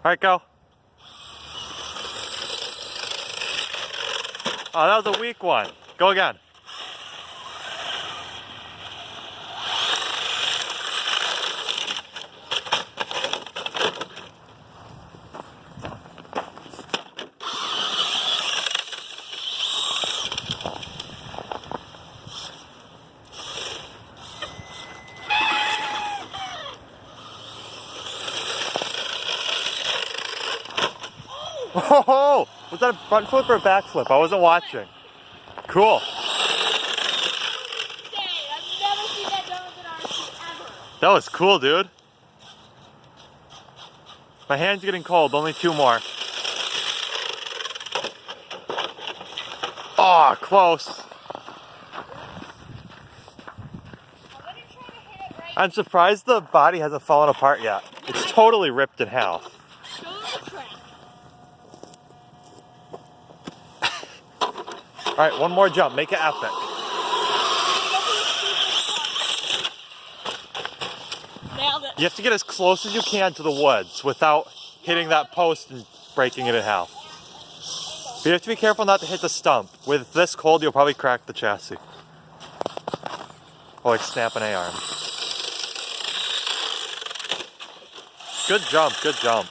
Alright, go. Oh, that was a weak one. Go again. Oh, was that a front flip or a back flip? I wasn't watching. Cool. Dang, I've never seen that done with an RC ever. That was cool, dude. My hand's getting cold. Only 2 more. Oh, close. I'm surprised the body hasn't fallen apart yet. It's totally ripped in half. Alright, one more jump. Make it epic. Nailed it. You have to get as close as you can to the woods without hitting that post and breaking it in half. But you have to be careful not to hit the stump. With this cold, you'll probably crack the chassis. Or like snap an A-arm. Good jump, good jump.